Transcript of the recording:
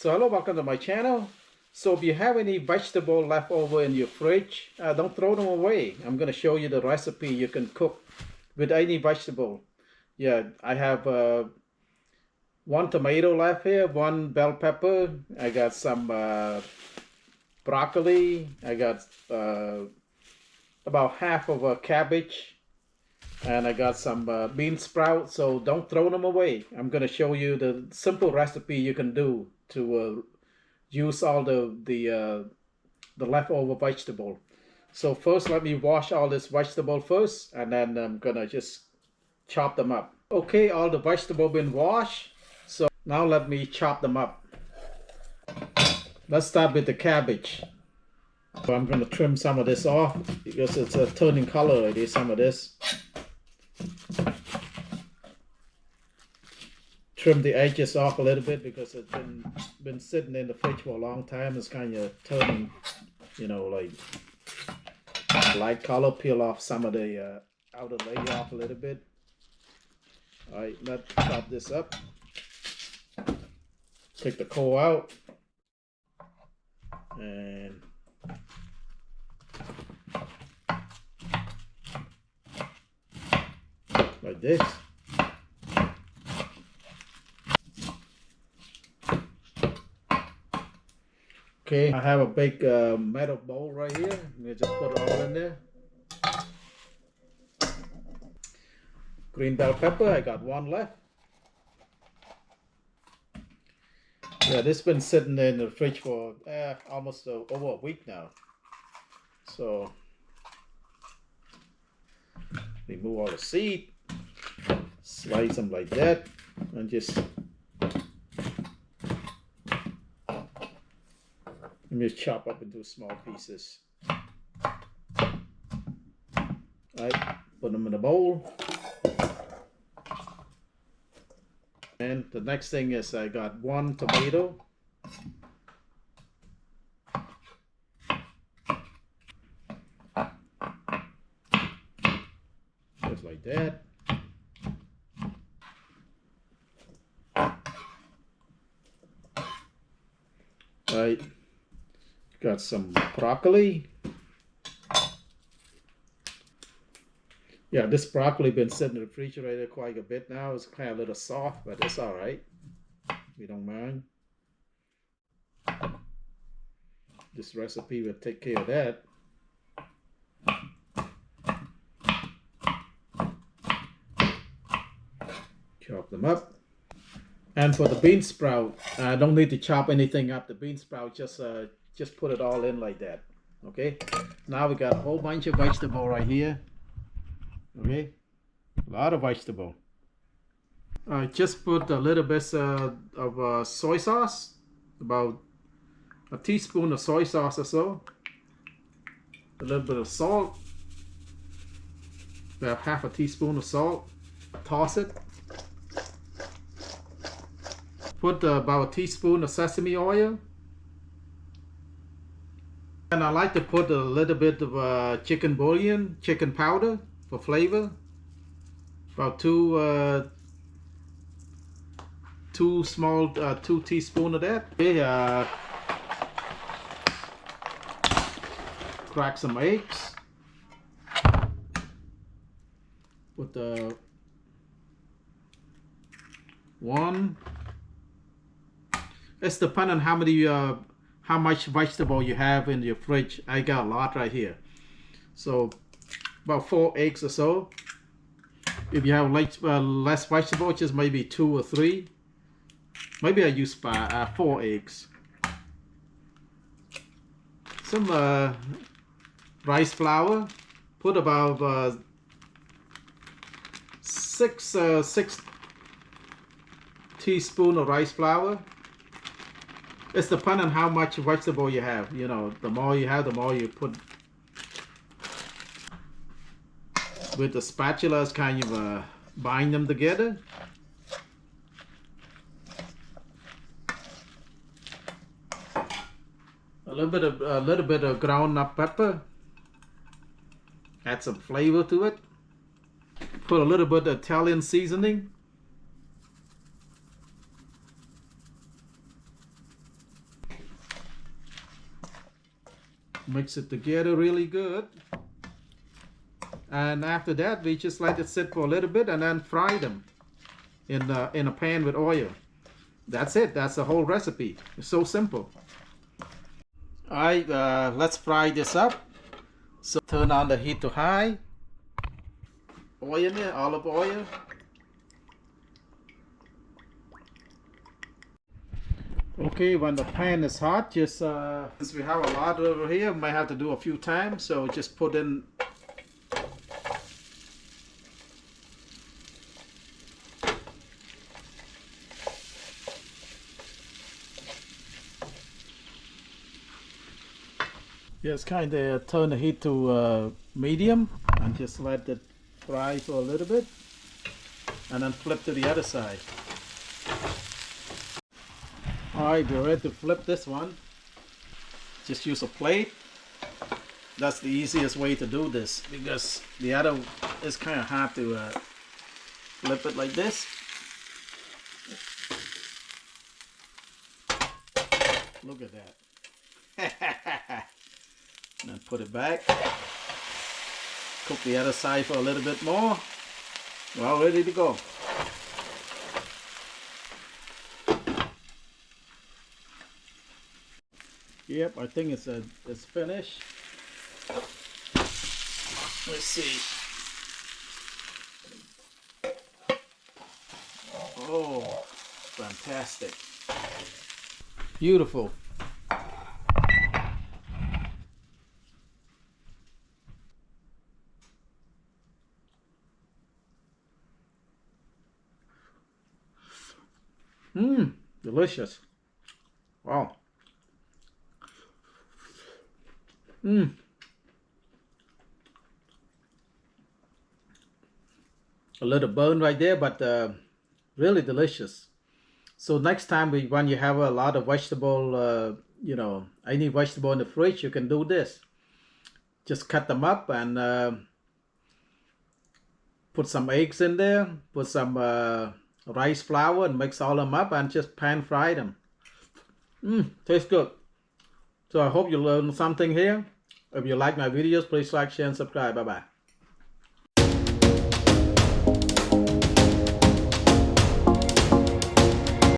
So hello, welcome to my channel. So if you have any vegetable left over in your fridge, don't throw them away. I'm going to show you the recipe you can cook with any vegetable. Yeah, I have one tomato left here, one bell pepper. I got some broccoli. I got about half of a cabbage. And I got some bean sprouts, so don't throw them away. I'm going to show you the simple recipe you can do to use all the leftover vegetable. So first let me wash all this vegetable first, and then I'm gonna just chop them up. Okay, all the vegetable been washed, so now let me chop them up. Let's start with the cabbage. So I'm gonna trim some of this off because it's turning color already, some of this. Trim the edges off a little bit because it's been sitting in the fridge for a long time. It's kind of turning, like light color. Peel off some of the outer layer off a little bit. All right, let's chop this up. Take the core out and like this. Okay, I have a big metal bowl right here. Let me just put it all in there. Green bell pepper, I got one left. Yeah, this has been sitting in the fridge for almost over a week now. So, remove all the seed, slice them like that, and just chop up into small pieces. Alright, put them in a bowl. And the next thing is I got one tomato. Just like that. Alright. Got some broccoli. Yeah, this broccoli been sitting in the refrigerator quite a bit now. It's kind of a little soft, but it's all right. We don't mind. This recipe will take care of that. Chop them up. And for the bean sprout, I don't need to chop anything up. The bean sprout, just put it all in like that. Okay. Now we got a whole bunch of vegetable right here. Okay, a lot of vegetable. I just put a little bit of soy sauce, about a teaspoon of soy sauce or so. A little bit of salt, about half a teaspoon of salt. Toss it. Put about a teaspoon of sesame oil. And I like to put a little bit of chicken bouillon, chicken powder for flavor. About two teaspoons of that. Okay, crack some eggs. Put the one. It's depending on how much vegetable you have in your fridge. I got a lot right here, so about 4 eggs or so. If you have less vegetable, just maybe 2 or 3. Maybe I use 4 eggs. Some rice flour. Put about 6 teaspoons of rice flour. It's depending on how much vegetable you have. The more you have, the more you put. With the spatula, it's kind of bind them together. A little bit of ground up pepper. Add some flavor to it. Put a little bit of Italian seasoning. Mix it together really good. And after that, we just let it sit for a little bit and then fry them in a pan with oil. That's it. That's the whole recipe. It's so simple. All right, let's fry this up. So turn on the heat to high. Oil in there, olive oil. Okay, when the pan is hot, just since we have a lot over here, we might have to do a few times. So just put in just kind of turn the heat to medium and just let it fry for a little bit, and then flip to the other side. Alright, we're ready to flip this one. Just use a plate. That's the easiest way to do this because the other is kind of hard to flip it like this. Look at that. And then put it back. Cook the other side for a little bit more. We're all ready to go. Yep, I think it's finished. Let's see. Oh, fantastic. Beautiful. Delicious. Wow. A little burn right there, but really delicious. So next time when you have a lot of vegetable, any vegetable in the fridge, you can do this. Just cut them up and put some eggs in there, put some rice flour and mix all them up and just pan fry them. Tastes good. So I hope you learned something here. If you like my videos, please like, share, and subscribe. Bye-bye.